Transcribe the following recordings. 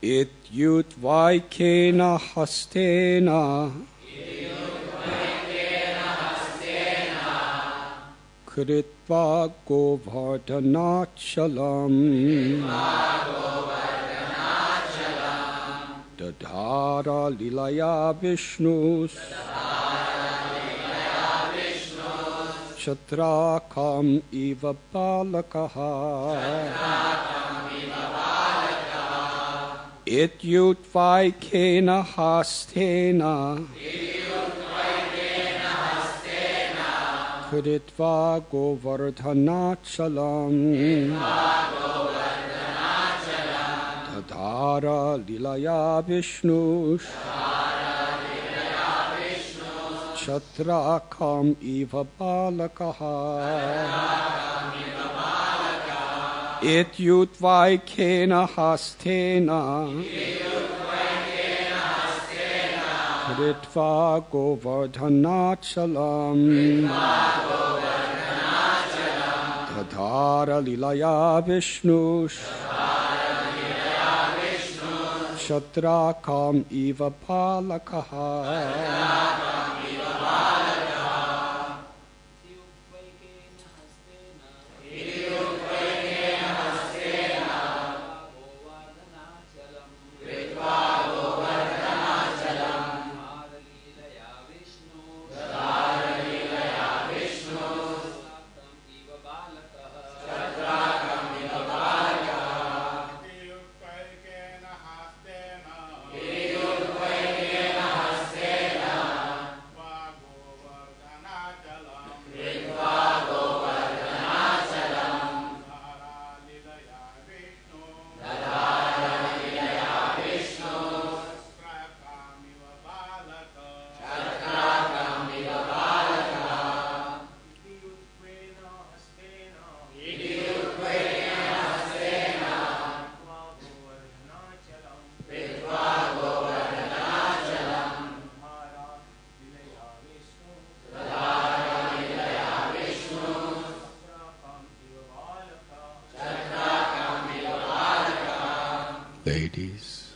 Ityutvaikena hastena Kritva govardhanachalam Dadhara lilaya vishnus Chatrakam iva balakaha Ityutvaikena hastena Kritva govardhanachalam Tadhara lilaya vishnus Chatrakam iva balakaha Ityutvaikena hastena Kritva govardhanachalam Tadhara lilaya vishnus Chatrakam iva balakaha Ladies,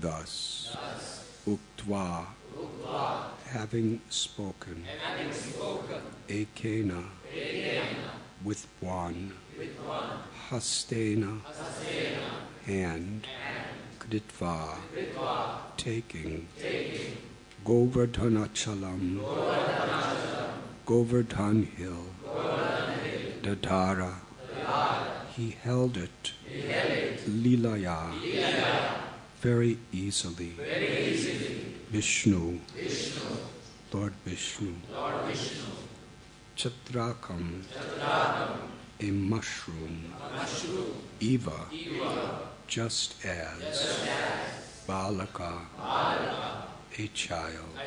thus, uktva, having spoken, ekena, with one, hastena, hand, kritva, taking, govardhanachalam, Govardhan hill, dadhara, he held it, lilaya, very easily, Vishnu, Lord Vishnu, Chatrakam, a mushroom, Eva, just as, Balaka, a child.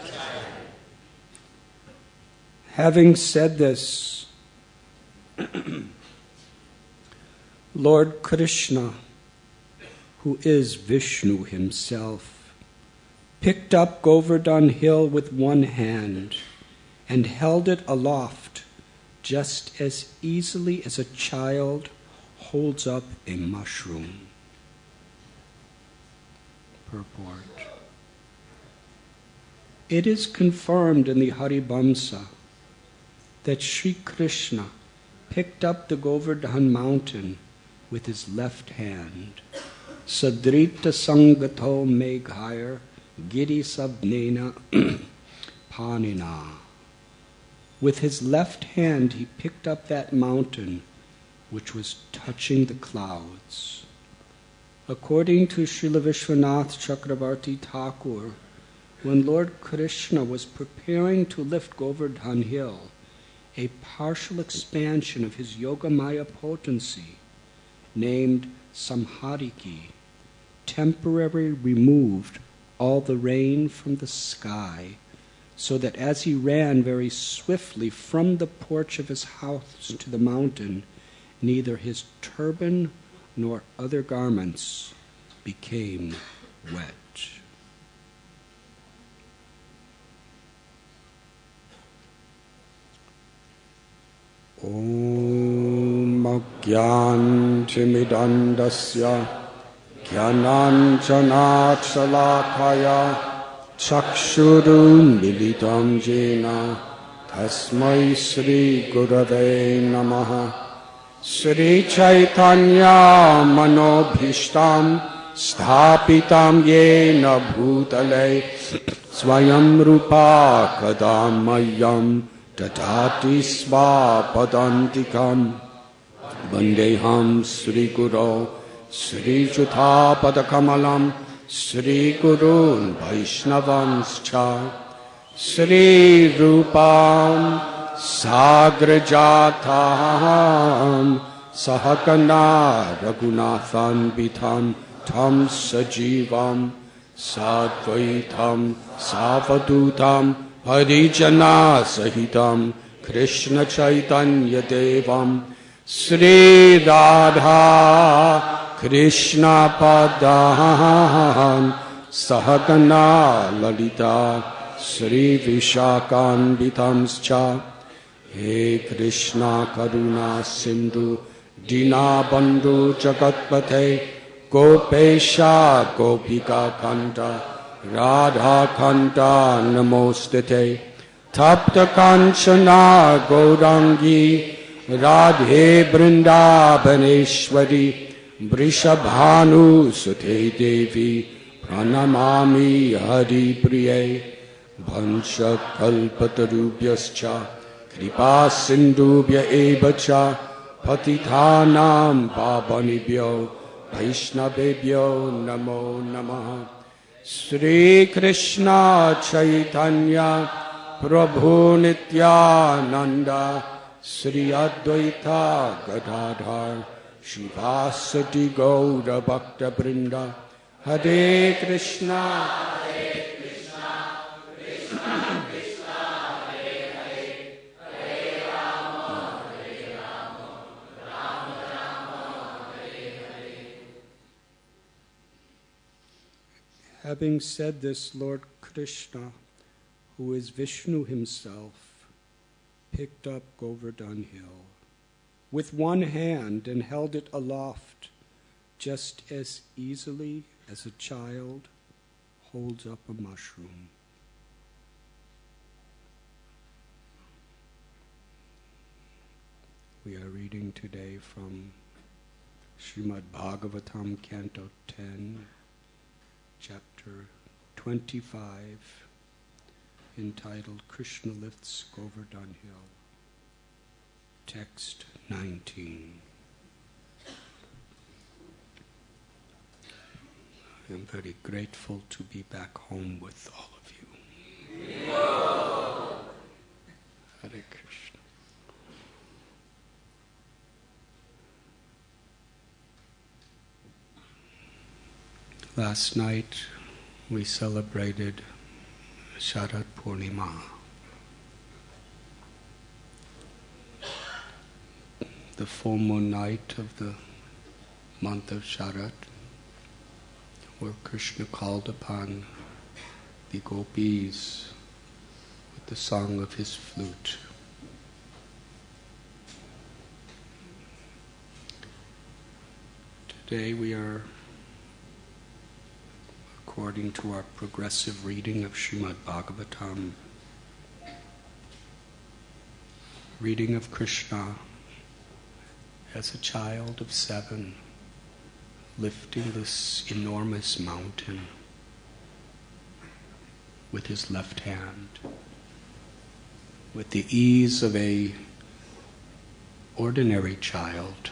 Having said this, Lord Krishna, who is Vishnu himself, picked up Govardhan hill with one hand and held it aloft just as easily as a child holds up a mushroom. Purport. It is confirmed in the Haribamsa that Sri Krishna picked up the Govardhan mountain with his left hand. Sadrita sangato meghayar giri sabnena panina. With his left hand he picked up that mountain which was touching the clouds. According to Srila Vishwanath Chakravarti Thakur, when Lord Krishna was preparing to lift Govardhan hill, a partial expansion of his Yogamaya potency, named Samhariki, temporarily removed all the rain from the sky, so that as he ran very swiftly from the porch of his house to the mountain, neither his turban nor other garments became wet. Om Agyantimidandasya Jnananjanaksalakaya Chakshurum militam jena Tasmai Sri Gurave Namaha Sri Chaitanya Manobhishtam Sthapitam Yena Bhutale Swayam Rupa Kadamayam Tatati Svapadantikam Vandeham Sri Guru Sri Jutha Padakamalam Sri Gurun Vaishnavanscha Sri Rupam Sagrajatam Sahakana Raghunathan Bitham Tam Sajivam Sadvaitam Savadutam Harijana Sahitam Krishna Chaitanya Devam Sri Radha Krishna Padam Sahagana Lalita Sri Vishakan Bitanscha He Krishna Karuna Sindhu Dina Bandhu Jagatpate Gopesha Gopika Kanta Radha Kanta Namostate Tapta Kanchana Gaurangi Radhe Vrindavaneshwari Vrishabhanu Sute Devi Pranamami Hari Priye Bhansha Kalpatarubhyascha Kripa Sindhubhya Evacha Patithanam Pavanibhyo Vaishnavebhyo Namo Namaha Sri Krishna Chaitanya Prabhu Nityananda Sri Advaita Gadadhar Shivasati Gaura Bhakta Brinda Hare Krishna Krishna Krishna Hare Hare Hare Rama Rama Hare Hare. Having said this, Lord Krishna, who is Vishnu himself, picked up Govardhan Hill with one hand and held it aloft just as easily as a child holds up a mushroom. We are reading today from Srimad Bhagavatam, Canto 10, Chapter 25, entitled Krishna Lifts Govardhan Hill. Text 19. I am very grateful to be back home with all of you. Hare Krishna. Last night we celebrated Sharad Purnima. The full moon night of the month of Sharad, where Krishna called upon the gopis with the song of his flute. Today we are, according to our progressive reading of Srimad Bhagavatam, reading of Krishna as a child of 7, lifting this enormous mountain with his left hand, with the ease of a ordinary child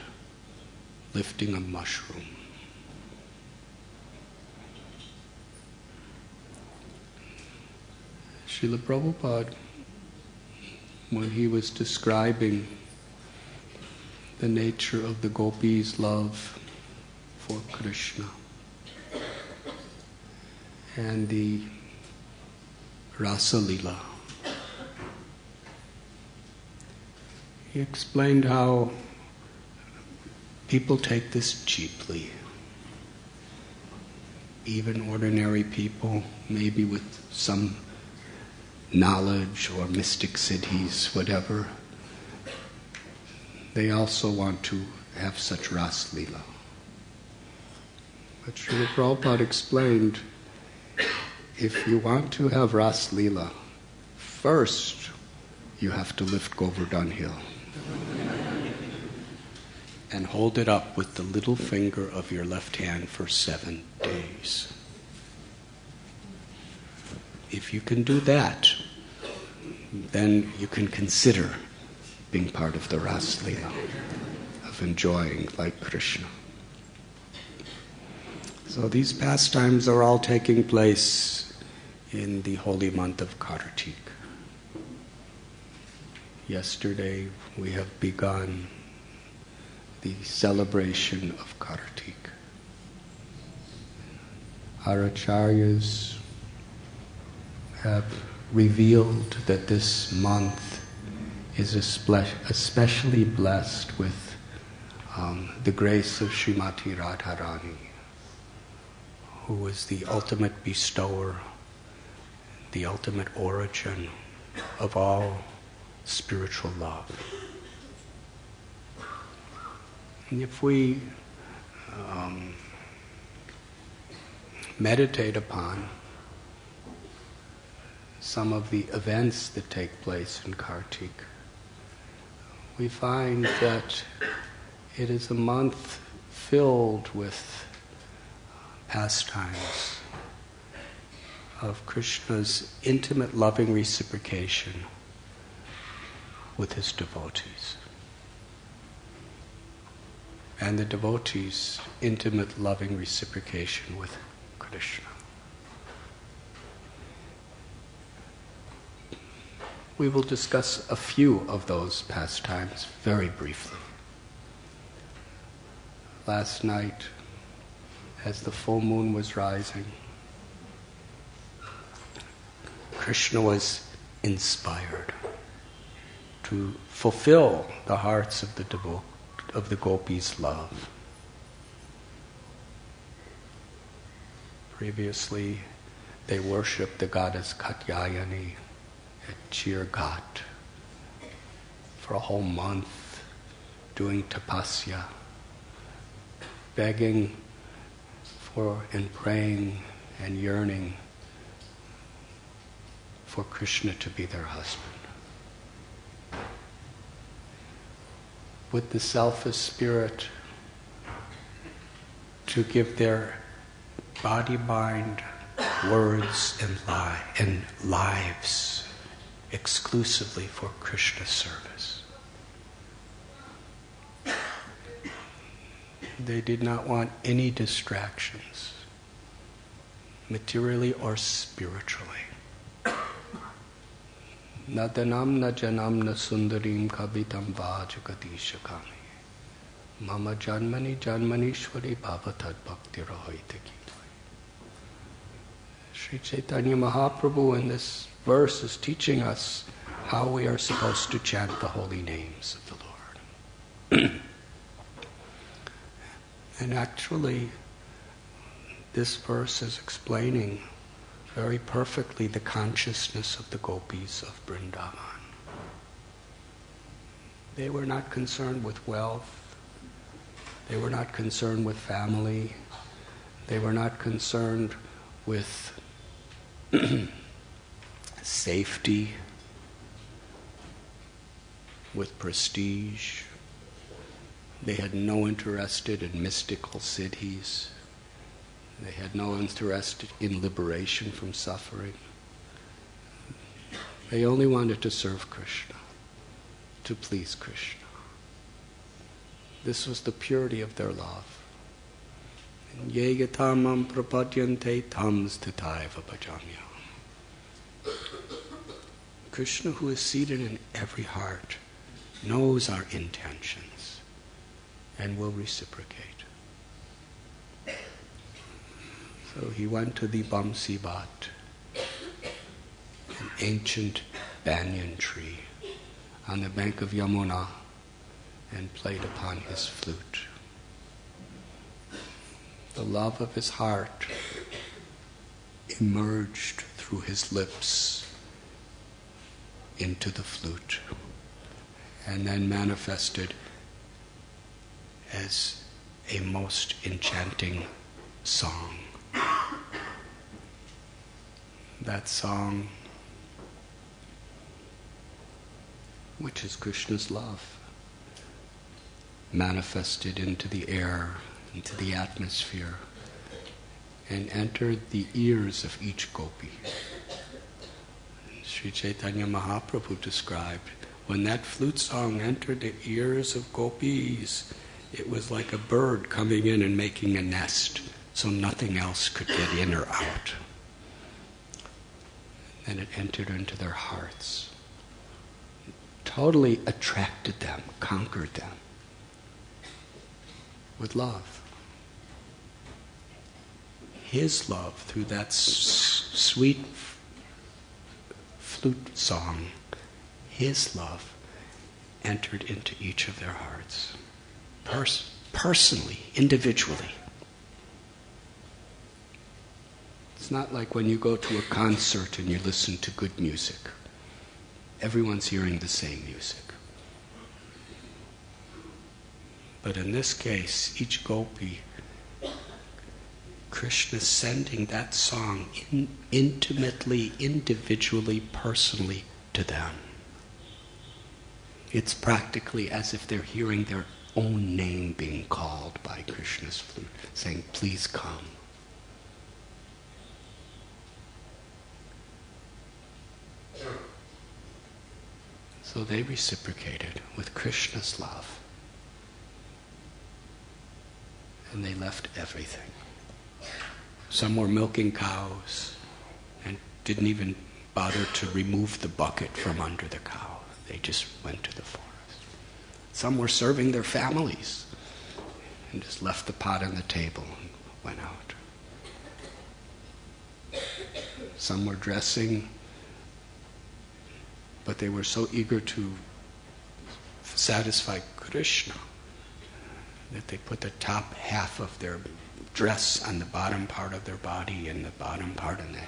lifting a mushroom. Srila Prabhupada when he was describing the nature of the gopis' love for Krishna and the Rasa Lila. He explained how people take this cheaply. Even ordinary people, maybe with some knowledge or mystic siddhis, whatever, they also want to have such Ras Lila. But Srila Prabhupada explained, if you want to have Ras Lila, first you have to lift Govardhan Hill and hold it up with the little finger of your left hand for 7 days. If you can do that, then you can consider being part of the Ras Lila, of enjoying like Krishna. So these pastimes are all taking place in the holy month of Kartik. Yesterday we have begun the celebration of Kartik. Our acharyas have revealed that this month is especially blessed with the grace of Srimati Radharani, who is the ultimate bestower, the ultimate origin of all spiritual love. And if we meditate upon some of the events that take place in Kartik, we find that it is a month filled with pastimes of Krishna's intimate loving reciprocation with his devotees, and the devotees' intimate loving reciprocation with Krishna. We will discuss a few of those pastimes very briefly. Last night, as the full moon was rising, Krishna was inspired to fulfill the hearts of the gopis' love. Previously, they worshipped the goddess Katyayani at Chirghat for a whole month, doing tapasya, begging for and praying and yearning for Krishna to be their husband. With the selfish spirit to give their body, mind, words, and lives exclusively for Krishna's service. They did not want any distractions, materially or spiritually. Nadanamna janamna sundarim kavitam vajagadishakami mama janmani janmanishwari bhavatad bhakti rahoitaki. Sri Chaitanya Mahaprabhu in this verse is teaching us how we are supposed to chant the holy names of the Lord. And actually, this verse is explaining very perfectly the consciousness of the gopis of Vrindavan. They were not concerned with wealth. They were not concerned with family. They were not concerned with safety, with prestige. They had no interest in mystical siddhis. They had no interest in liberation from suffering. They only wanted to serve Krishna, to please Krishna. This was the purity of their love. Ye yatamam prapadyante tam sthataiva bhajamyam. Krishna, who is seated in every heart, knows our intentions and will reciprocate. So he went to the Bamsi Bhat, an ancient banyan tree on the bank of Yamuna, and played upon his flute. The love of his heart emerged through his lips into the flute, and then manifested as a most enchanting song. That song, which is Krishna's love, manifested into the air, into the atmosphere, and entered the ears of each gopi. Sri Chaitanya Mahaprabhu described, when that flute song entered the ears of gopis, it was like a bird coming in and making a nest, so nothing else could get in or out. And it entered into their hearts, totally attracted them, conquered them with love. His love, through that sweet flute song, his love entered into each of their hearts, personally, individually. It's not like when you go to a concert and you listen to good music. Everyone's hearing the same music. But in this case, each gopi, Krishna sending that song intimately, individually, personally to them. It's practically as if they're hearing their own name being called by Krishna's flute, saying, please come. So they reciprocated with Krishna's love. And they left everything. Some were milking cows and didn't even bother to remove the bucket from under the cow. They just went to the forest. Some were serving their families and just left the pot on the table and went out. Some were dressing, but they were so eager to satisfy Krishna that they put the top half of their dress on the bottom part of their body and the bottom part of the...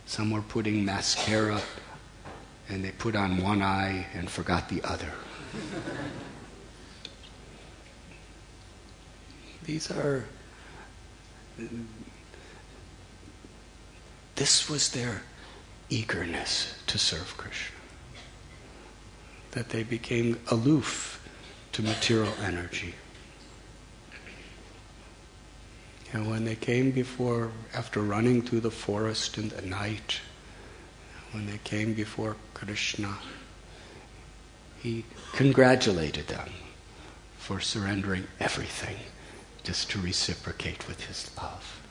Some were putting mascara and they put on one eye and forgot the other. This was their eagerness to serve Krishna. That they became aloof to material energy. And when they came after running through the forest in the night, when they came before Krishna, he congratulated them for surrendering everything just to reciprocate with his love.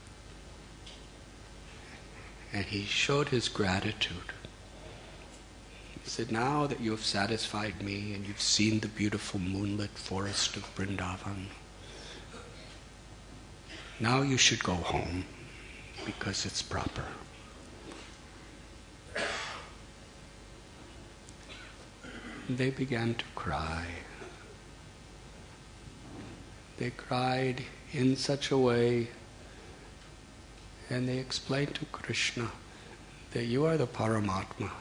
And he showed his gratitude. He said, now that you have satisfied me and you've seen the beautiful moonlit forest of Vrindavan, now you should go home because it's proper. They began to cry. They cried in such a way, and they explained to Krishna that you are the Paramatma.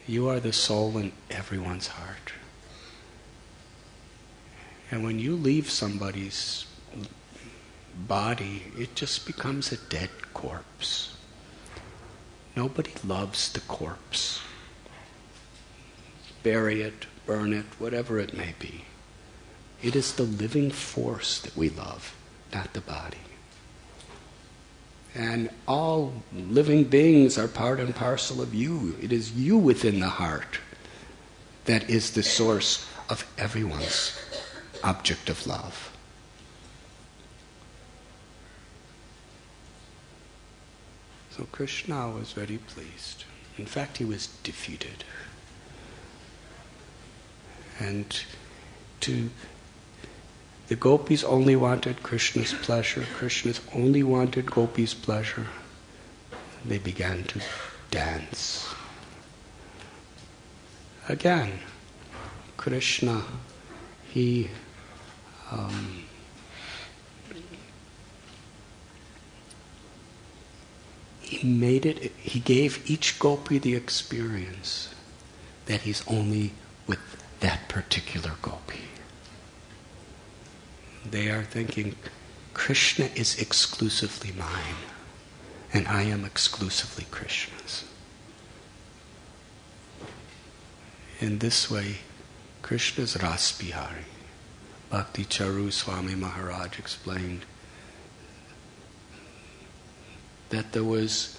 You are the soul in everyone's heart. And when you leave somebody's body, it just becomes a dead corpse. Nobody loves the corpse. Bury it, burn it, whatever it may be. It is the living force that we love, not the body. And all living beings are part and parcel of you. It is you within the heart that is the source of everyone's object of love. So Krishna was very pleased. In fact, he was defeated. And the gopis only wanted Krishna's pleasure. Krishna's only wanted gopis' pleasure. They began to dance. Again, Krishna, he gave each gopi the experience that he's only with that particular gopi. They are thinking, Krishna is exclusively mine, and I am exclusively Krishna's. In this way, Krishna's Ras Bihari. Bhakti Charu Swami Maharaj explained that there was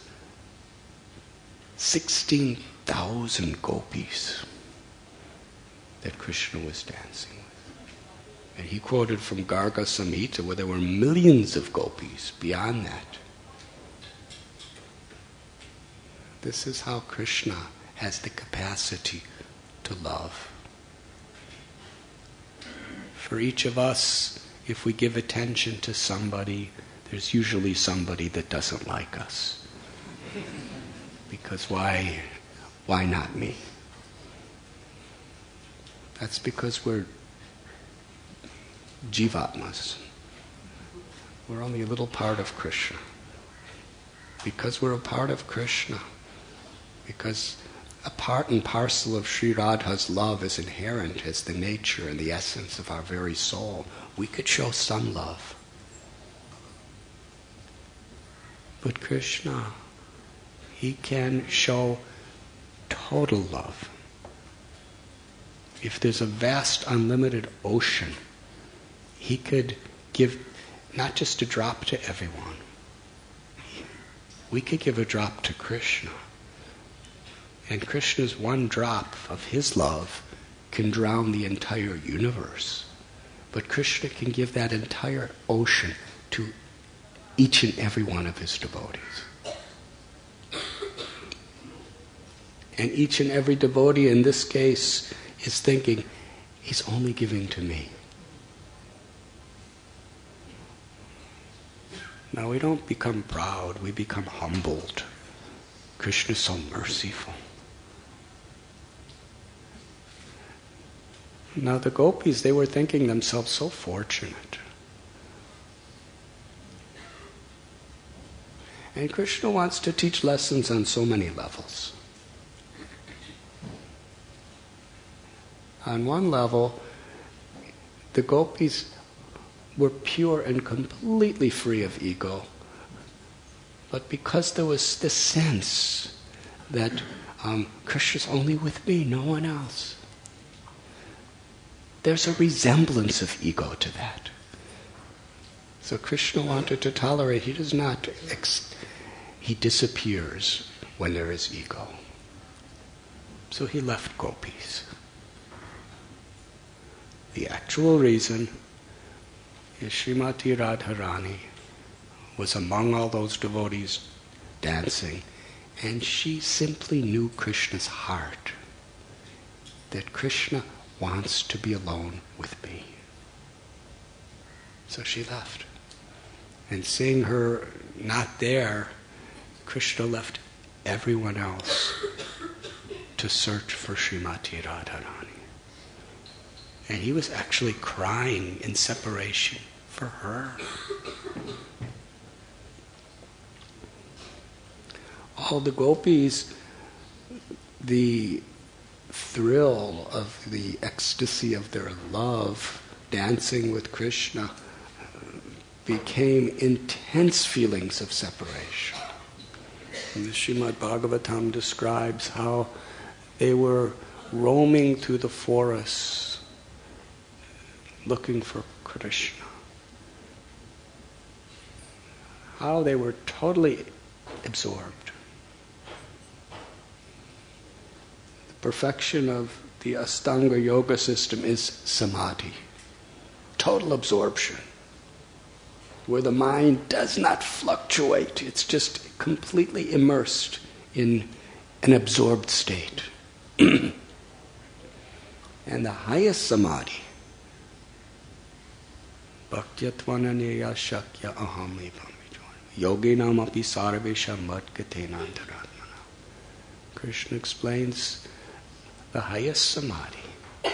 16,000 gopis that Krishna was dancing with. And he quoted from Garga Samhita where there were millions of gopis beyond that. This is how Krishna has the capacity to love. For each of us, if we give attention to somebody, there's usually somebody that doesn't like us. Because why not me? That's because we're jivatmas. We're only a little part of Krishna. Because we're a part of Krishna, because a part and parcel of Sri Radha's love is inherent as the nature and the essence of our very soul, we could show some love. But Krishna, he can show total love. If there's a vast, unlimited ocean, he could give not just a drop to everyone. We could give a drop to Krishna. And Krishna's one drop of his love can drown the entire universe. But Krishna can give that entire ocean to each and every one of his devotees. And each and every devotee in this case is thinking, he's only giving to me. Now we don't become proud, we become humbled. Krishna is so merciful. Now the gopis, they were thinking themselves so fortunate. And Krishna wants to teach lessons on so many levels. On one level, the gopis were pure and completely free of ego. But because there was this sense that Krishna's only with me, no one else, there's a resemblance of ego to that. So Krishna wanted to tolerate, he does not, he disappears when there is ego. So he left gopis. The actual reason is Srimati Radharani was among all those devotees dancing, and she simply knew Krishna's heart, that Krishna wants to be alone with me. So she left. And seeing her not there, Krishna left everyone else to search for Srimati Radharani. And he was actually crying in separation for her. All the gopis, the thrill of the ecstasy of their love, dancing with Krishna, became intense feelings of separation. And the Srimad Bhagavatam describes how they were roaming through the forests looking for Krishna. How they were totally absorbed. The perfection of the Ashtanga yoga system is samadhi, total absorption, where the mind does not fluctuate. It's just completely immersed in an absorbed state. And the highest samadhi, Bhaktyatvananaya Shakya Aham Yoginam api sarvesham madgatena antaratmana. Krishna explains the highest samadhi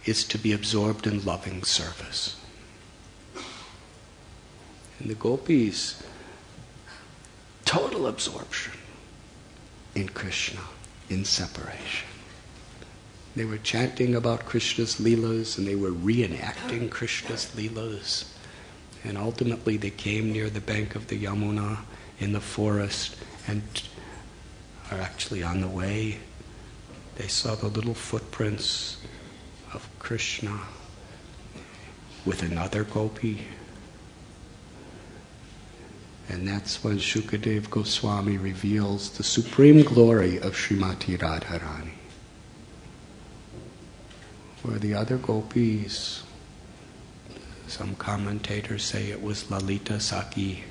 is to be absorbed in loving service. And the gopis, total absorption in Krishna, in separation. They were chanting about Krishna's leelas and they were reenacting Krishna's leelas. And ultimately they came near the bank of the Yamuna in the forest and are actually on the way. They saw the little footprints of Krishna with another gopi. And that's when Shukadev Goswami reveals the supreme glory of Srimati Radharani. Where the other gopis, some commentators say it was Lalita Saki.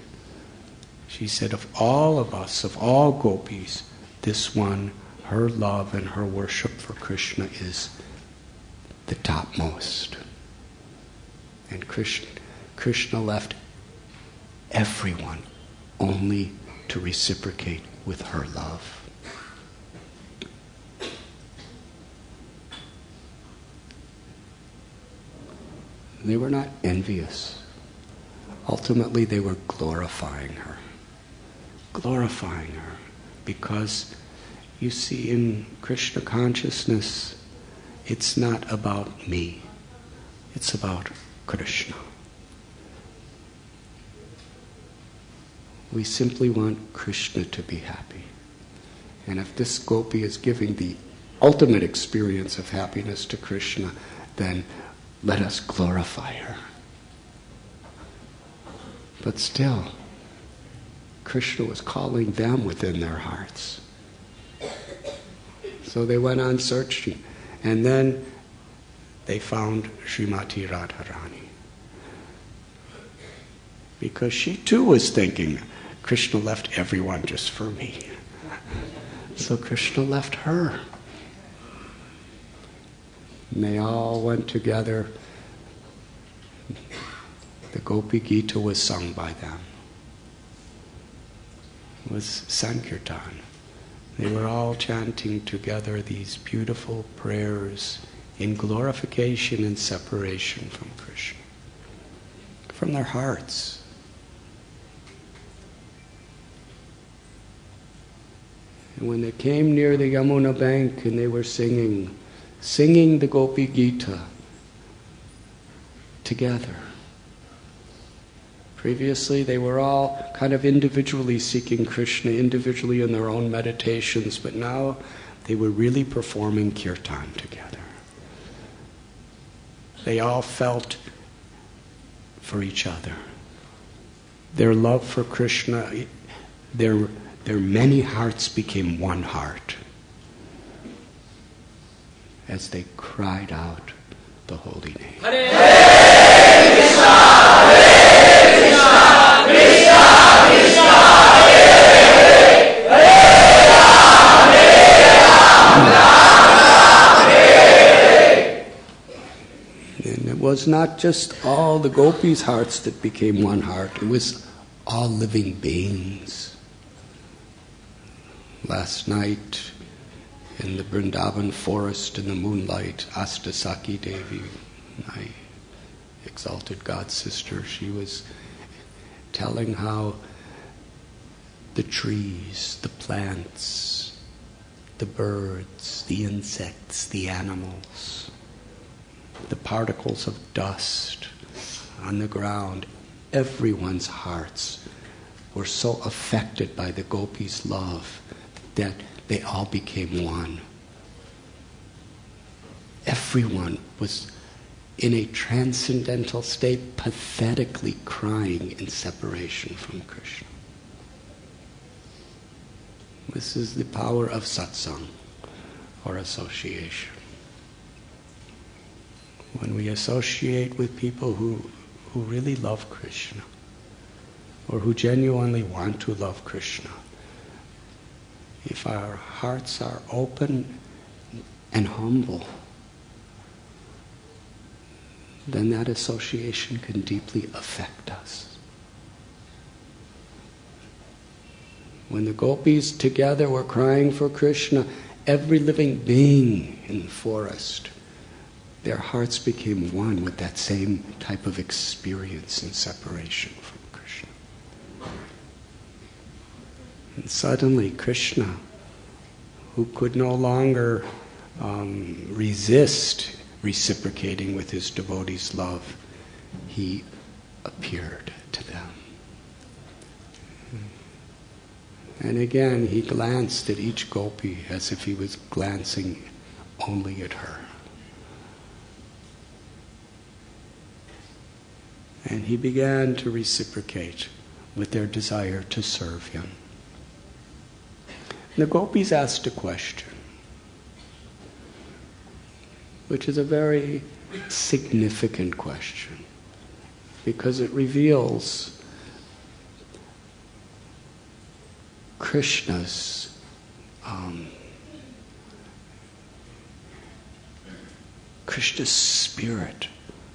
She said, of all of us, of all gopis, this one, her love and her worship for Krishna is the topmost. And Krishna left everyone only to reciprocate with her love. They were not envious. Ultimately, they were glorifying her. Glorifying her. Because, you see, in Krishna consciousness, it's not about me. It's about Krishna. We simply want Krishna to be happy. And if this gopi is giving the ultimate experience of happiness to Krishna, then let us glorify her. But still, Krishna was calling them within their hearts. So they went on searching. And then they found Srimati Radharani. Because she too was thinking, Krishna left everyone just for me. So Krishna left her. And they all went together. The Gopi Gita was sung by them. It was Sankirtan. They were all chanting together these beautiful prayers in glorification and separation from Krishna, from their hearts. And when they came near the Yamuna bank and they were singing the Gopi Gita together. Previously, they were all kind of individually seeking Krishna, individually in their own meditations, but now they were really performing kirtan together. They all felt for each other. Their love for Krishna, their many hearts became one heart as they cried out the holy name. Hare Krishna, Hare Krishna, Krishna Krishna, Hare Hare, Hare Hare. And it was not just all the gopis' hearts that became one heart, it was all living beings. Last night, in the Vrindavan forest in the moonlight, Astasaki Devi, my exalted god sister, she was telling how the trees, the plants, the birds, the insects, the animals, the particles of dust on the ground, everyone's hearts were so affected by the gopis' love that they all became one. Everyone was in a transcendental state, pathetically crying in separation from Krishna. This is the power of satsang, or association. When we associate with people who really love Krishna, or who genuinely want to love Krishna, if our hearts are open and humble, then that association can deeply affect us. When the gopis together were crying for Krishna, every living being in the forest, their hearts became one with that same type of experience and separation from Krishna. And suddenly Krishna, who could no longer resist reciprocating with his devotees' love, he appeared to them. And again, he glanced at each gopi as if he was glancing only at her. And he began to reciprocate with their desire to serve him. And the gopis asked a question, which is a very significant question, because it reveals Krishna's spirit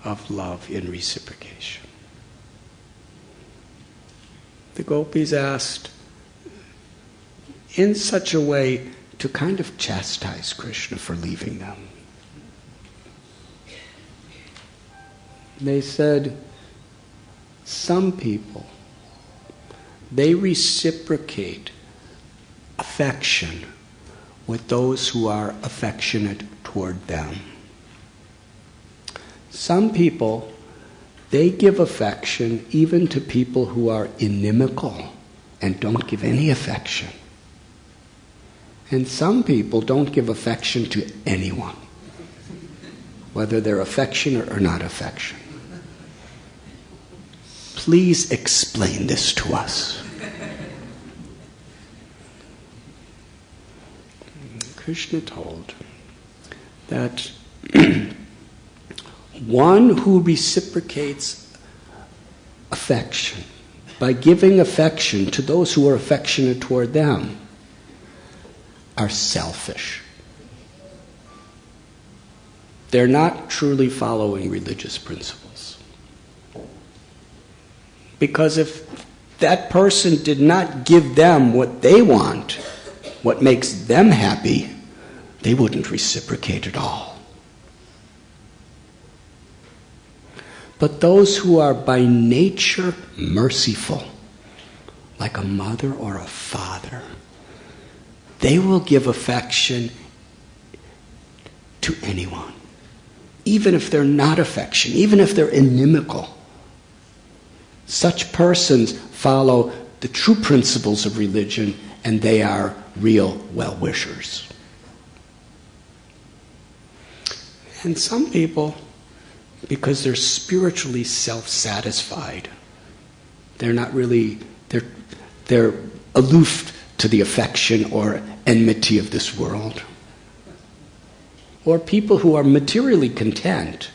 of love in reciprocation. The gopis asked in such a way to kind of chastise Krishna for leaving them. They said, some people, they reciprocate affection with those who are affectionate toward them. Some people, they give affection even to people who are inimical and don't give any affection. And some people don't give affection to anyone, whether they're affectionate or not affectionate. Please explain this to us. Krishna told that one who reciprocates affection by giving affection to those who are affectionate toward them are selfish. They're not truly following religious principles. Because if that person did not give them what they want, what makes them happy, they wouldn't reciprocate at all. But those who are by nature merciful, like a mother or a father, they will give affection to anyone, even if they're not affectionate, even if they're inimical. Such persons follow the true principles of religion, and they are real well-wishers. And some people, because they're spiritually self-satisfied, they're not really, they're aloof to the affection or enmity of this world. Or people who are materially content,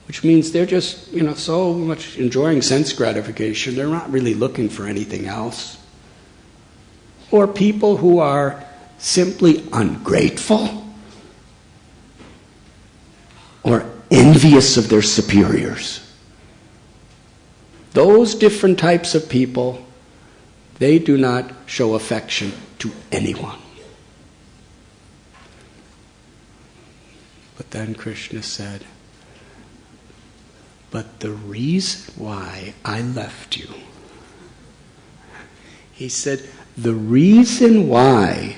which means they're just, so much enjoying sense gratification, they're not really looking for anything else. Or people who are simply ungrateful or envious of their superiors. Those different types of people, they do not show affection to anyone. But then Krishna said, but the reason why I left you, he said, the reason why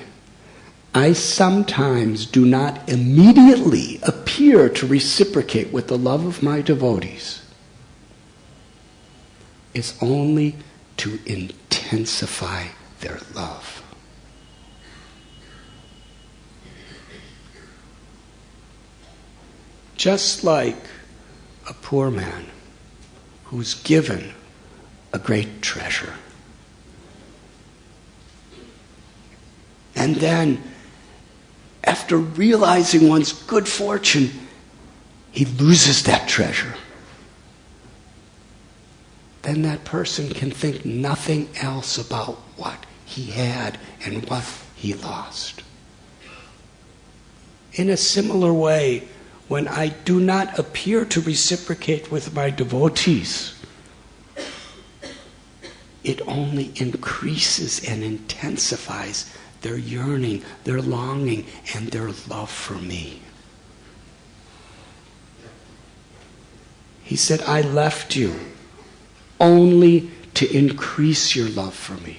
I sometimes do not immediately appear to reciprocate with the love of my devotees is only to intensify their love. Just like a poor man who's given a great treasure, and then, after realizing one's good fortune, he loses that treasure. then that person can think nothing else about what he had and what he lost. In a similar way, when I do not appear to reciprocate with my devotees, it only increases and intensifies their yearning, their longing, and their love for me. He said, I left you only to increase your love for me.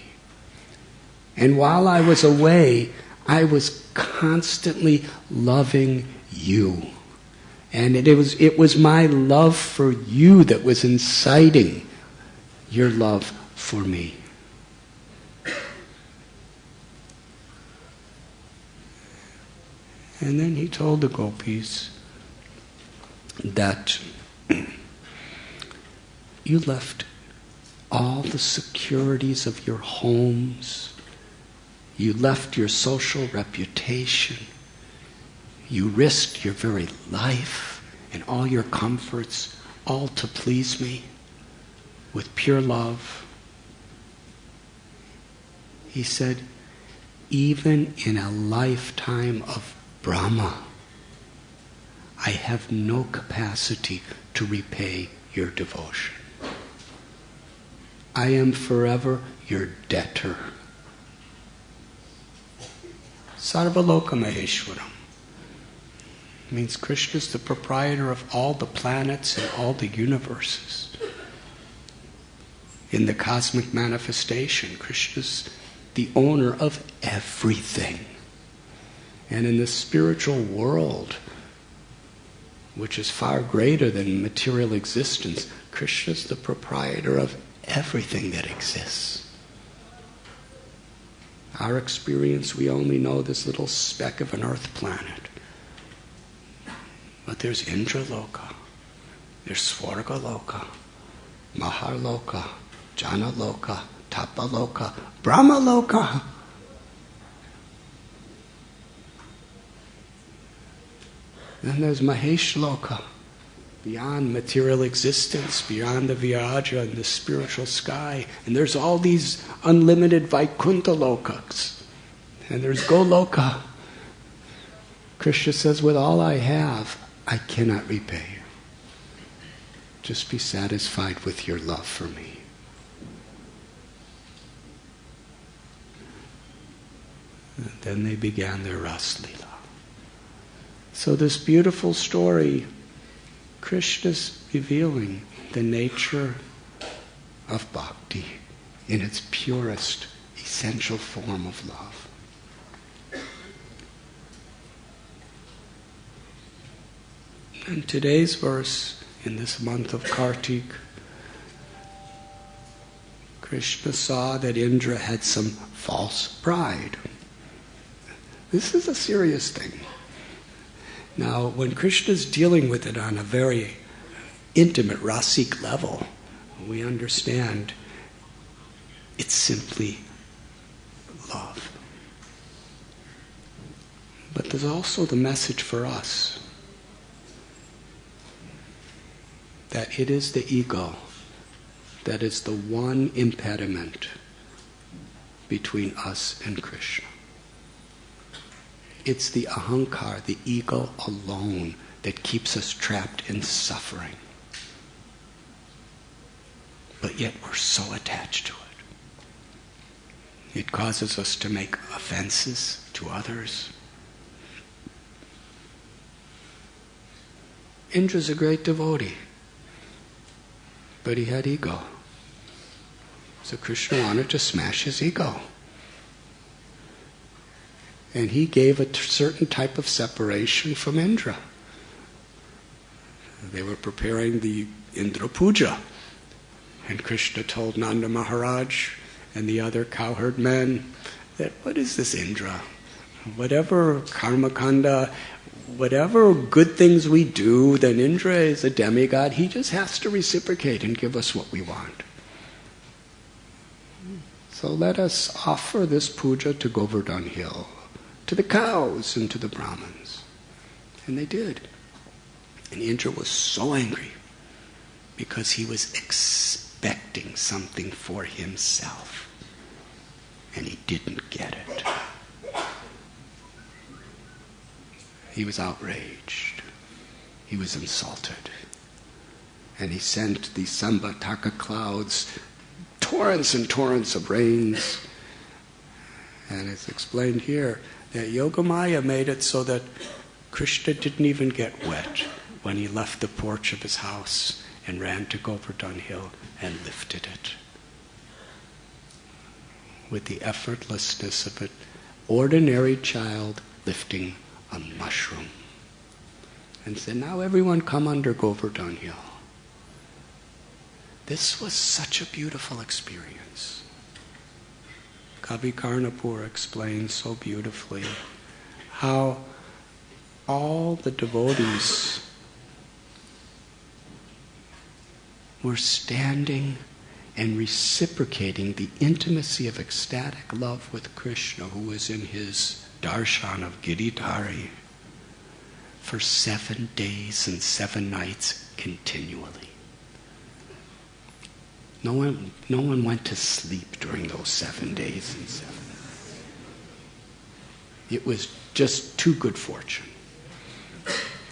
And while I was away, I was constantly loving you. And it was my love for you that was inciting your love for me. And then he told the gopis that you left all the securities of your homes. You left your social reputation. You risked your very life and all your comforts, all to please me with pure love. He said, even in a lifetime of Brahma, I have no capacity to repay your devotion. I am forever your debtor. Sarvaloka Maheshwaram means Krishna is the proprietor of all the planets and all the universes. In the cosmic manifestation, Krishna is the owner of everything. And in the spiritual world, which is far greater than material existence, Krishna is the proprietor of everything that exists. Our experience, we only know this little speck of an earth planet. But there's Indraloka, there's Swargaloka, Maharloka, Janaloka, Tapaloka, Brahmaloka. Then there's Maheshloka, beyond material existence, beyond the Vyaja and the spiritual sky. And there's all these unlimited Vaikuntha lokas. And there's Goloka. Krishna says, with all I have, I cannot repay you. Just be satisfied with your love for me. And then they began their Ras Leela. So this beautiful story, Krishna's revealing the nature of bhakti in its purest, essential form of love. In today's verse, in this month of Kartik, Krishna saw that Indra had some false pride. This is a serious thing. Now, when Krishna's dealing with it on a very intimate, rasic level, we understand it's simply love. But there's also the message for us that it is the ego that is the one impediment between us and Krishna. It's the ahankar, the ego alone, that keeps us trapped in suffering. But yet we're so attached to it. It causes us to make offenses to others. Indra's a great devotee, but he had ego. So Krishna wanted to smash his ego. And he gave a certain type of separation from Indra. They were preparing the Indra Puja. And Krishna told Nanda Maharaj and the other cowherd men that, what is this Indra? Whatever karma kanda, whatever good things we do, then Indra is a demigod. He just has to reciprocate and give us what we want. So let us offer this puja to Govardhan Hill, to the cows and to the Brahmins. And they did. And Indra was so angry because he was expecting something for himself. And he didn't get it. He was outraged. He was insulted. And he sent the Sambataka clouds, torrents and torrents of rains. And it's explained here that Yogamaya made it so that Krishna didn't even get wet when he left the porch of his house and ran to Govardhan Hill and lifted it. With the effortlessness of an ordinary child lifting a mushroom. And said, now everyone come under Govardhan Hill. This was such a beautiful experience. Kavi Karnapur explains so beautifully how all the devotees were standing and reciprocating the intimacy of ecstatic love with Krishna, who was in his darshan of Giridhari for 7 days and 7 nights continually. No one went to sleep during those 7 days and 7 nights. It was just too good fortune.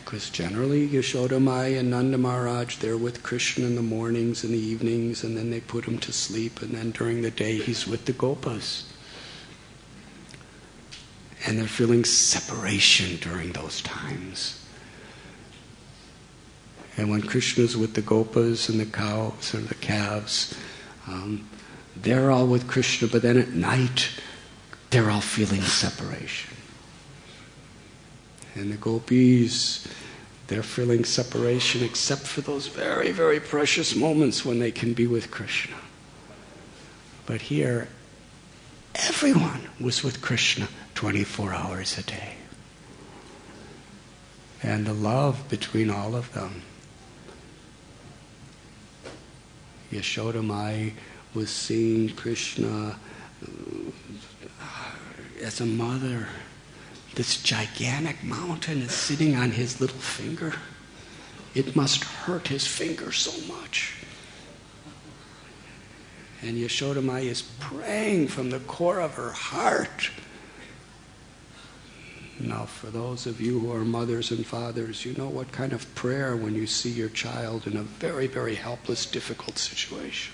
Because generally Yashoda Maya and Nanda Maharaj, they're with Krishna in the mornings and the evenings, and then they put him to sleep, and then during the day he's with the Gopas. And they're feeling separation during those times. And when Krishna's with the Gopas and the cows or the calves, they're all with Krishna, but then at night they're all feeling separation. And the gopis, they're feeling separation except for those very, very precious moments when they can be with Krishna. But here, everyone was with Krishna 24 hours a day. And the love between all of them. Yashoda Mai was seeing Krishna as a mother. This gigantic mountain is sitting on his little finger. It must hurt his finger so much. And Yashoda Mai is praying from the core of her heart. Now, for those of you who are mothers and fathers, you know what kind of prayer when you see your child in a very, very helpless, difficult situation.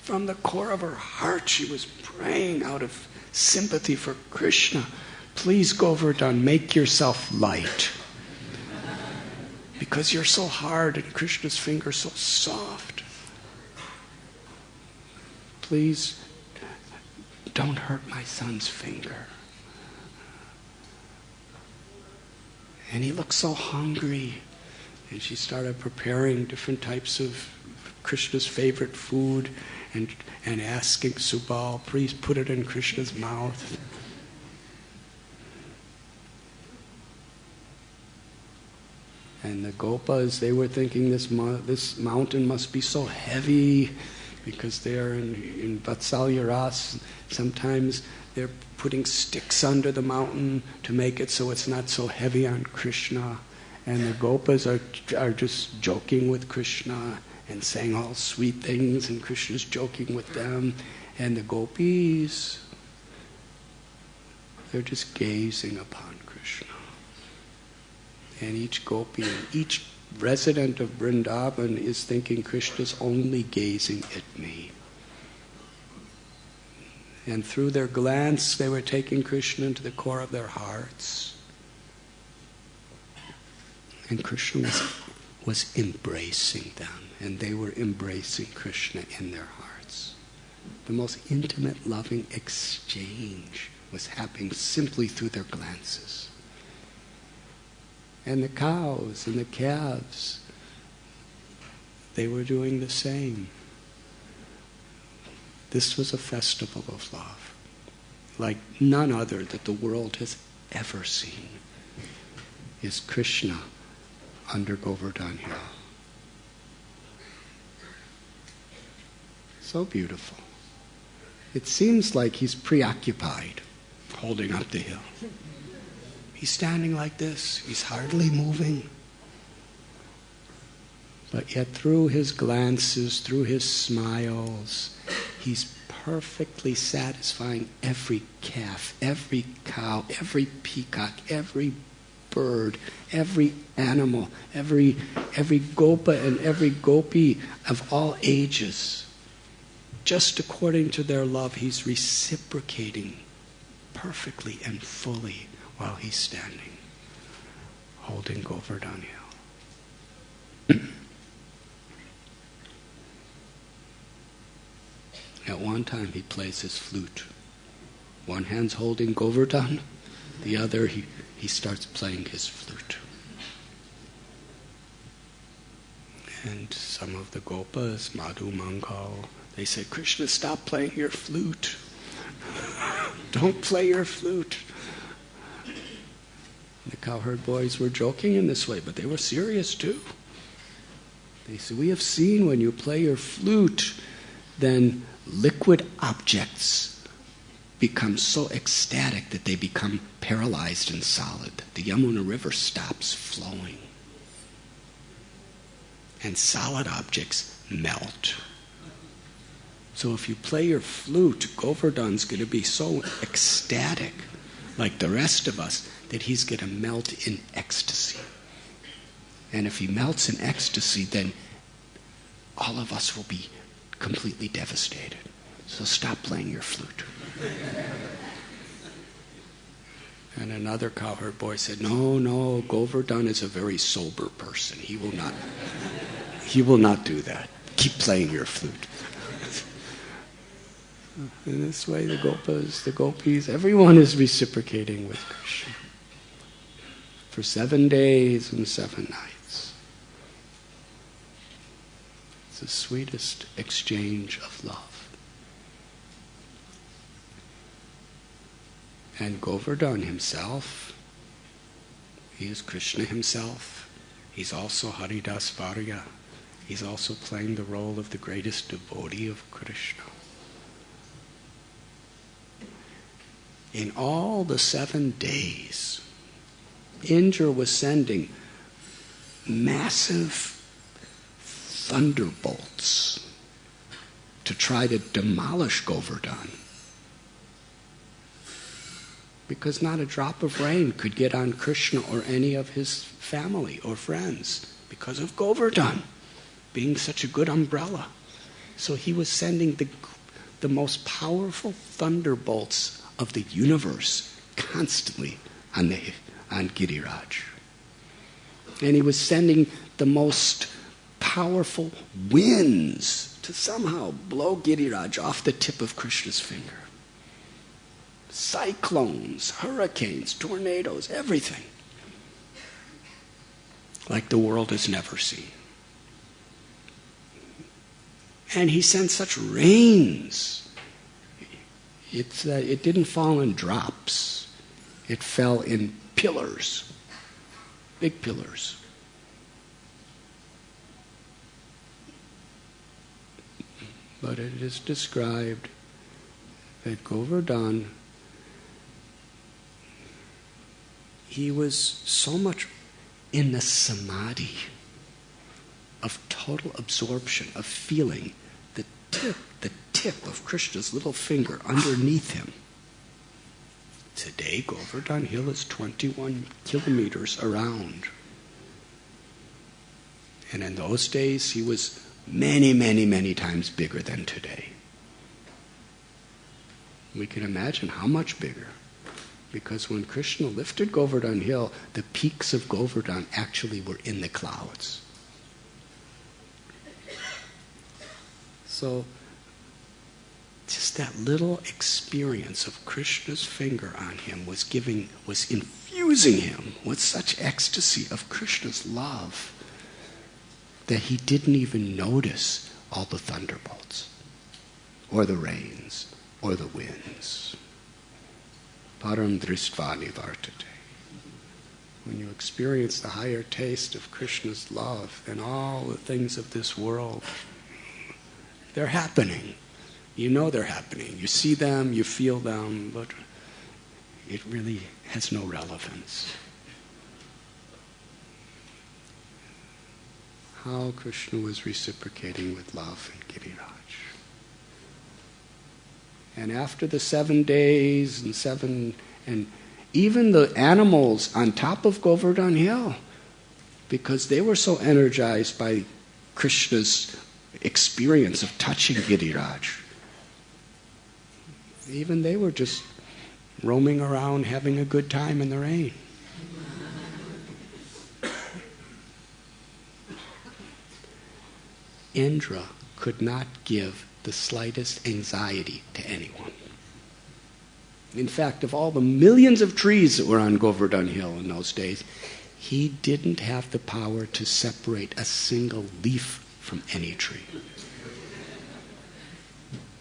From the core of her heart, she was praying out of sympathy for Krishna. Please, Govardhan, make yourself light. Because you're so hard and Krishna's finger so soft. Please, don't hurt my son's finger. And he looked so hungry. And she started preparing different types of Krishna's favorite food and asking Subal, please put it in Krishna's mouth. And the Gopas, they were thinking this mountain must be so heavy because they're in Vatsalya Ras. Sometimes they're putting sticks under the mountain to make it so it's not so heavy on Krishna. And the Gopas are just joking with Krishna and saying all sweet things, and Krishna's joking with them. And the Gopis, they're just gazing upon Krishna. And each gopi, each resident of Vrindavan is thinking, Krishna's only gazing at me. And through their glance, they were taking Krishna into the core of their hearts. And Krishna was embracing them, and they were embracing Krishna in their hearts. The most intimate, loving exchange was happening simply through their glances. And the cows and the calves, they were doing the same. This was a festival of love, like none other that the world has ever seen, is Krishna under Govardhan Hill. So beautiful. It seems like he's preoccupied, holding up the hill. He's standing like this. He's hardly moving. But yet through his glances, through his smiles, he's perfectly satisfying every calf, every cow, every peacock, every bird, every animal, every gopa and every gopi of all ages. Just according to their love, he's reciprocating perfectly and fully while he's standing, holding Govardhan Hill. At one time he plays his flute. One hand's holding Govardhan, the other he starts playing his flute. And some of the gopas, Madhu Mangal, they say, Krishna, stop playing your flute. Don't play your flute. The cowherd boys were joking in this way, but they were serious too. They said, we have seen when you play your flute, then liquid objects become so ecstatic that they become paralyzed and solid. The Yamuna River stops flowing. And solid objects melt. So if you play your flute, Govardhan's going to be so ecstatic, like the rest of us, that he's going to melt in ecstasy. And if he melts in ecstasy, then all of us will be completely devastated. So stop playing your flute. And another cowherd boy said, no, Govardhan is a very sober person. He will not do that. Keep playing your flute. In this way, the gopas, the gopis, everyone is reciprocating with Krishna for 7 days and 7 nights. It's the sweetest exchange of love. And Govardhan himself, he is Krishna himself. He's also Haridas Varya. He's also playing the role of the greatest devotee of Krishna. In all the 7 days, Indra was sending massive thunderbolts to try to demolish Govardhan. Because not a drop of rain could get on Krishna or any of his family or friends because of Govardhan being such a good umbrella. So he was sending the most powerful thunderbolts of the universe constantly on Giriraj. And he was sending the most powerful winds to somehow blow Giriraj off the tip of Krishna's finger. Cyclones, hurricanes, tornadoes, everything. Like the world has never seen. And he sent such rains. It didn't fall in drops. It fell in pillars, big pillars. But it is described that Govardhan, he was so much in the samadhi of total absorption, of feeling the tip of Krishna's little finger underneath him. Today, Govardhan Hill is 21 kilometers around. And in those days, he was many, many, many times bigger than today. We can imagine how much bigger. Because when Krishna lifted Govardhan Hill, the peaks of Govardhan actually were in the clouds. So, just that little experience of Krishna's finger on him was infusing him with such ecstasy of Krishna's love that he didn't even notice all the thunderbolts, or the rains, or the winds. Param dristva nivartate. When you experience the higher taste of Krishna's love, then all the things of this world, they're happening. You know they're happening. You see them, you feel them, but it really has no relevance. How Krishna was reciprocating with love in Giriraj. And after the 7 days and even the animals on top of Govardhan Hill, because they were so energized by Krishna's experience of touching Giriraj. Even they were just roaming around having a good time in the rain. Indra could not give the slightest anxiety to anyone. In fact, of all the millions of trees that were on Govardhan Hill in those days, he didn't have the power to separate a single leaf from any tree.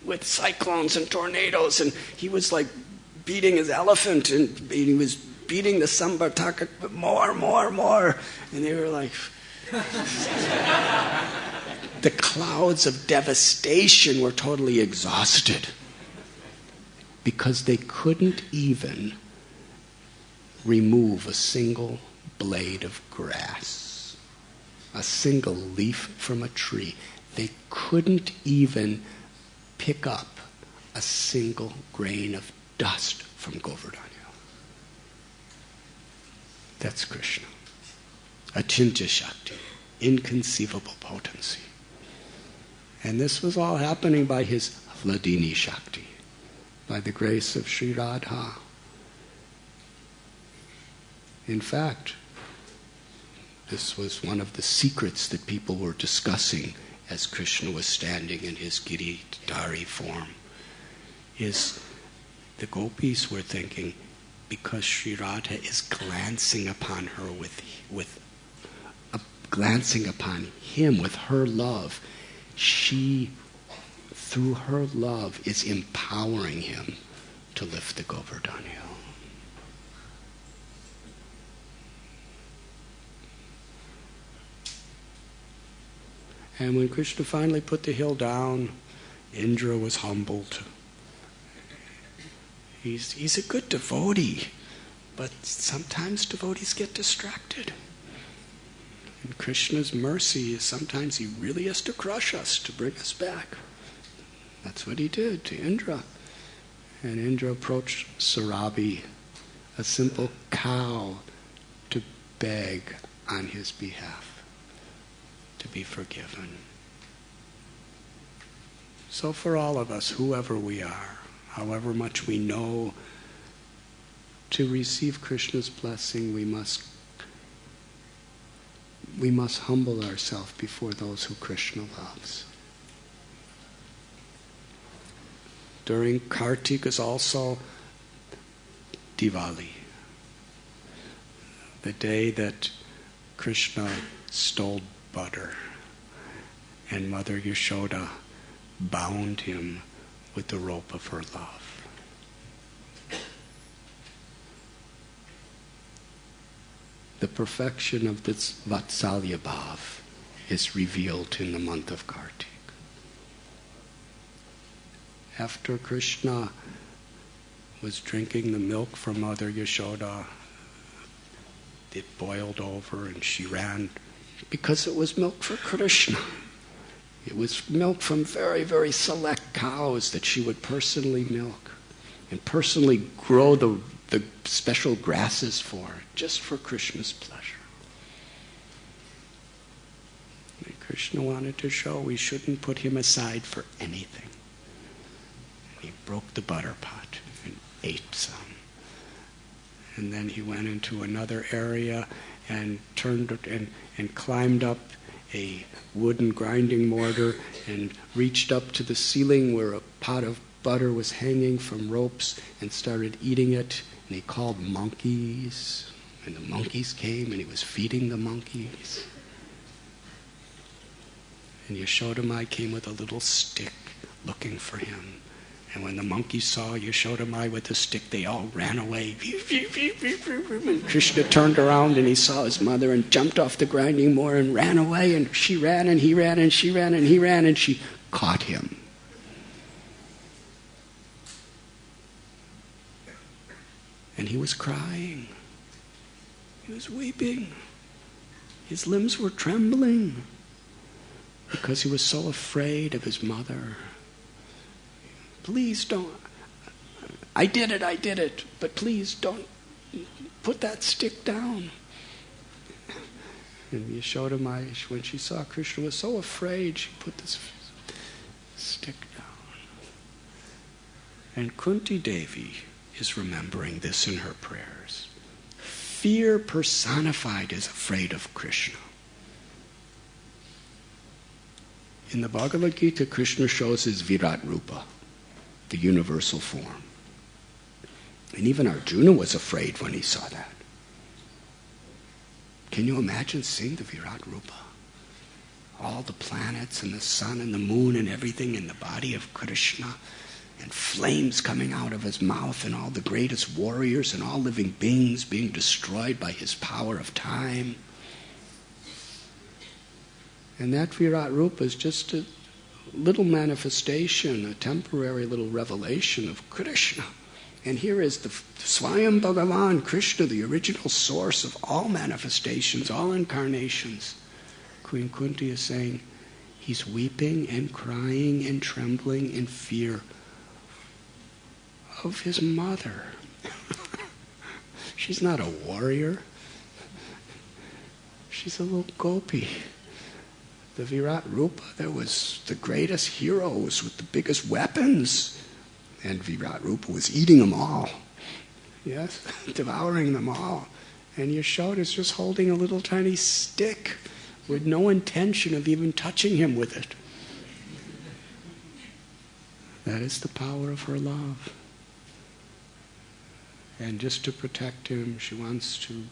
With cyclones and tornadoes, and he was like beating his elephant, and he was beating the Sambartaka, more, and they were like... The clouds of devastation were totally exhausted because they couldn't even remove a single blade of grass, a single leaf from a tree. They couldn't even pick up a single grain of dust from Govardhan Hill. That's Krishna. Achintya Shakti, inconceivable potency. And this was all happening by his Hladini Shakti, by the grace of Sri Radha. In fact, this was one of the secrets that people were discussing as Krishna was standing in his Giridhari form, is the gopis were thinking, because Sri Radha is glancing upon her glancing upon him with her love, she, through her love, is empowering him to lift the Govardhan Hill. And when Krishna finally put the hill down, Indra was humbled. He's a good devotee, but sometimes devotees get distracted. And Krishna's mercy is sometimes he really has to crush us to bring us back. That's what he did to Indra. And Indra approached Sarabhi, a simple cow, to beg on his behalf to be forgiven. So for all of us, whoever we are, however much we know, to receive Krishna's blessing, we must humble ourselves before those who Krishna loves. During Kartik is also Diwali, the day that Krishna stole butter and Mother Yashoda bound him with the rope of her love. The perfection of this Vatsalya Bhav is revealed in the month of Kartik. After Krishna was drinking the milk from Mother Yashoda, it boiled over and she ran, because it was milk for Krishna. It was milk from very, very select cows that she would personally milk and personally grow the special grasses for, just for Krishna's pleasure. And Krishna wanted to show we shouldn't put him aside for anything. He broke the butter pot and ate some. And then he went into another area and turned and climbed up a wooden grinding mortar and reached up to the ceiling where a pot of butter was hanging from ropes and started eating it. And he called monkeys, and the monkeys came and he was feeding the monkeys. And Yashoda Mai came with a little stick looking for him. And when the monkeys saw Yashoda Mai with the stick, they all ran away. And Krishna turned around and he saw his mother and jumped off the grinding mortar and ran away. And she ran and he ran and she ran and he ran and she caught him. And he was crying. He was weeping. His limbs were trembling because he was so afraid of his mother. Please don't. I did it, but please don't put that stick down. And Yashoda Maya, when she saw Krishna was so afraid, she put this stick down. And Kunti Devi is remembering this in her prayers. Fear personified is afraid of Krishna. In the Bhagavad Gita, Krishna shows his Virat Rupa, the universal form. And even Arjuna was afraid when he saw that. Can you imagine seeing the Virat Rupa? All the planets and the sun and the moon and everything in the body of Krishna, and flames coming out of his mouth, and all the greatest warriors and all living beings being destroyed by his power of time. And that Virat Rupa is just a little manifestation, a temporary little revelation of Krishna. And here is the Swayam Bhagavan, Krishna, the original source of all manifestations, all incarnations. Queen Kunti is saying he's weeping and crying and trembling in fear of his mother. She's not a warrior. She's a little gopi. The Virat Rupa, there was the greatest heroes with the biggest weapons. And Virat Rupa was eating them all. Yes, devouring them all. And Yashoda's just holding a little tiny stick with no intention of even touching him with it. That is the power of her love. And just to protect him, she wants to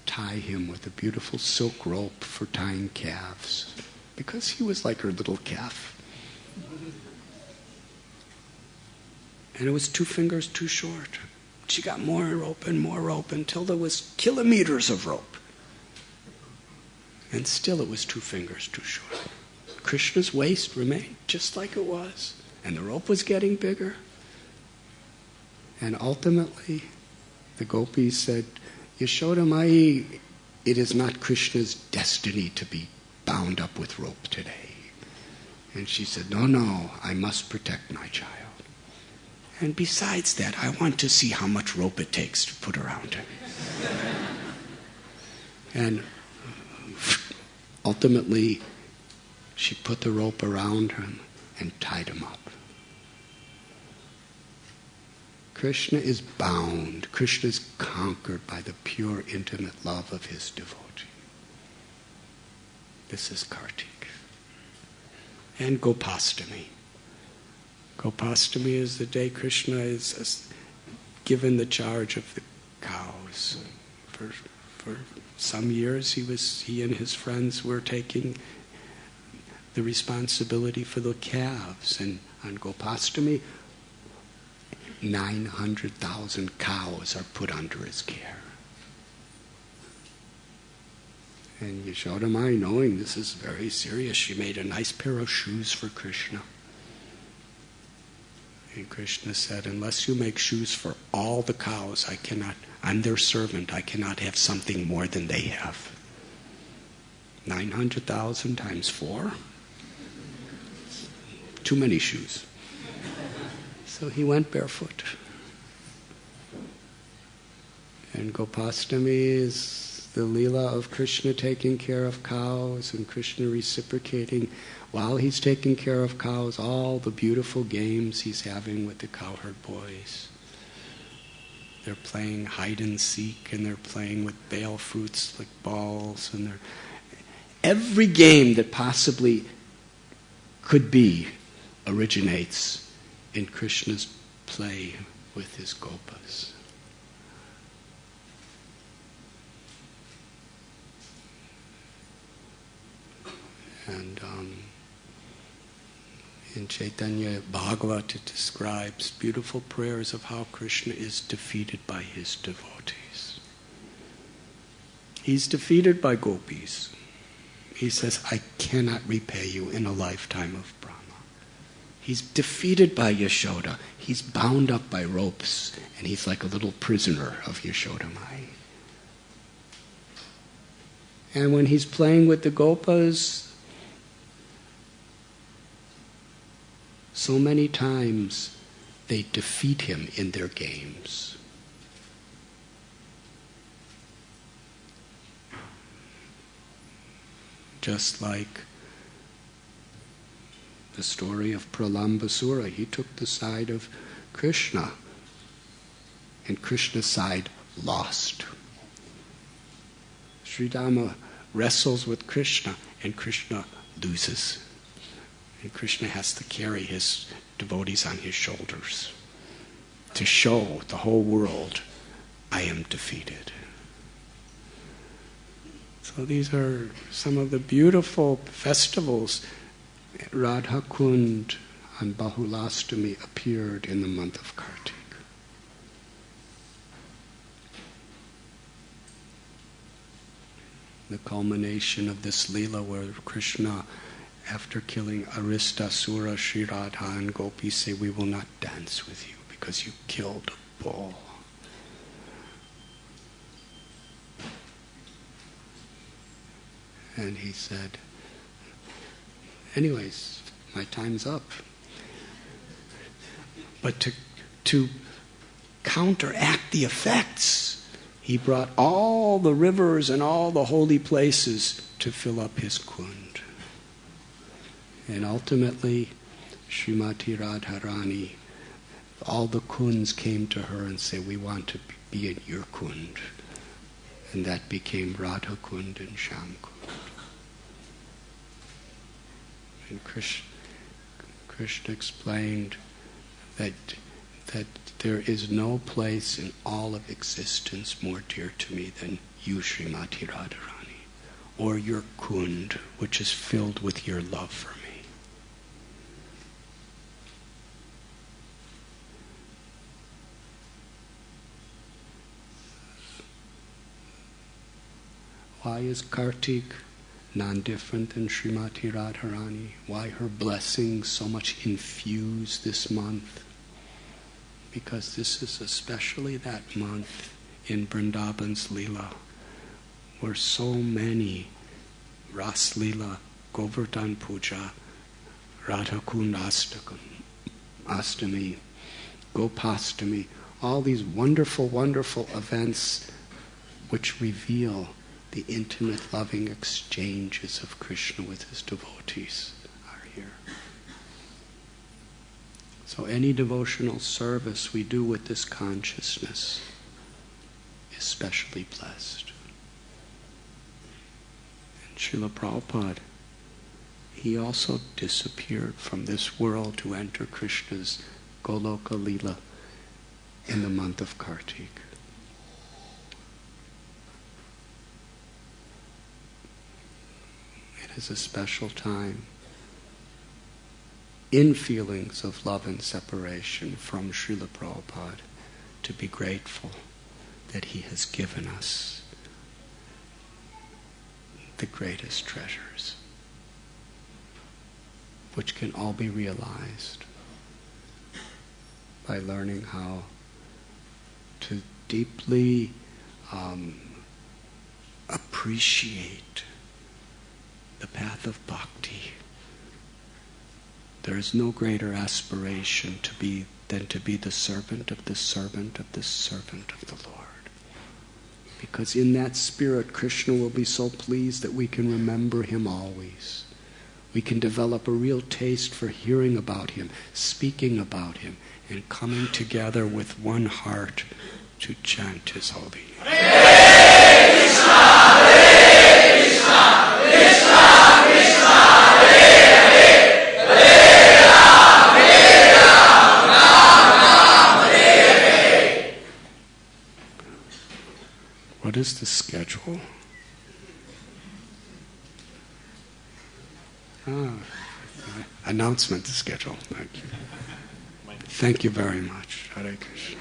tie him with a beautiful silk rope for tying calves, because he was like her little calf. And it was 2 fingers too short. She got more rope until there was kilometers of rope. And still it was 2 fingers too short. Krishna's waist remained just like it was. And the rope was getting bigger. And ultimately, the gopis said, Yashoda Mai, it is not Krishna's destiny to be bound up with rope today. And she said, no, I must protect my child. And besides that, I want to see how much rope it takes to put around him. And ultimately, she put the rope around him and tied him up. Krishna is bound. Krishna is conquered by the pure, intimate love of his devotee. This is Kartik. And Gopastami. Gopastami is the day Krishna is given the charge of the cows. For some years he and his friends were taking the responsibility for the calves. And on Gopastami, 900,000 cows are put under his care. And Yashoda Mai, knowing this is very serious, she made a nice pair of shoes for Krishna. And Krishna said, unless you make shoes for all the cows, I'm their servant, I cannot have something more than they have. 900,000 times 4? Too many shoes. So he went barefoot. And Gopastami is the Leela of Krishna taking care of cows and Krishna reciprocating while he's taking care of cows, all the beautiful games he's having with the cowherd boys. They're playing hide and seek, and they're playing with bale fruits like balls, and every game that possibly could be originates in Krishna's play with his gopas. And in Chaitanya Bhagavata it describes beautiful prayers of how Krishna is defeated by his devotees. He's defeated by gopis. He says, I cannot repay you in a lifetime of Brahma. He's defeated by Yashoda. He's bound up by ropes, and he's like a little prisoner of Yashoda Mai. And when he's playing with the gopas, so many times they defeat him in their games. Just like the story of Pralambasura, he took the side of Krishna, and Krishna's side lost. Sridhama wrestles with Krishna, and Krishna loses. And Krishna has to carry his devotees on his shoulders to show the whole world, I am defeated. So these are some of the beautiful festivals. Radha Kund on Bahulastami appeared in the month of Kartik. The culmination of this Leela where Krishna, after killing Aristasura, Sri Radha and Gopi say, we will not dance with you because you killed a bull. And he said, anyways, my time's up. But to counteract the effects, he brought all the rivers and all the holy places to fill up his kund. And ultimately, Srimati Radharani, all the kunds came to her and said, we want to be in your kund. And that became Radha Kund and Sham Kund. And Krishna explained that there is no place in all of existence more dear to me than you, Srimati Radharani, or your kund, which is filled with your love for me. Why is Kartik non-different than Srimati Radharani? Why her blessings so much infuse this month? Because this is especially that month in Vrindavan's Leela, where so many Ras Leela, Govardhan Puja, Radha Kund Astami, Gopastami, all these wonderful, wonderful events which reveal the intimate, loving exchanges of Krishna with his devotees are here. So any devotional service we do with this consciousness is specially blessed. And Srila Prabhupada, he also disappeared from this world to enter Krishna's Goloka Leela in the month of Kartik. It is a special time in feelings of love and separation from Srila Prabhupada to be grateful that he has given us the greatest treasures, which can all be realized by learning how to deeply appreciate the path of bhakti. There is no greater aspiration than to be the servant of the servant of the servant of the Lord. Because in that spirit, Krishna will be so pleased that we can remember him always. We can develop a real taste for hearing about him, speaking about him, and coming together with one heart to chant his holy name. Hare Krishna, Hare Krishna, Krishna Krishna, Hare Hare, Hare Ram, Ram Ram, Hare Hare. What is the schedule? Announcement schedule. Thank you. Thank you very much. Hare Krishna.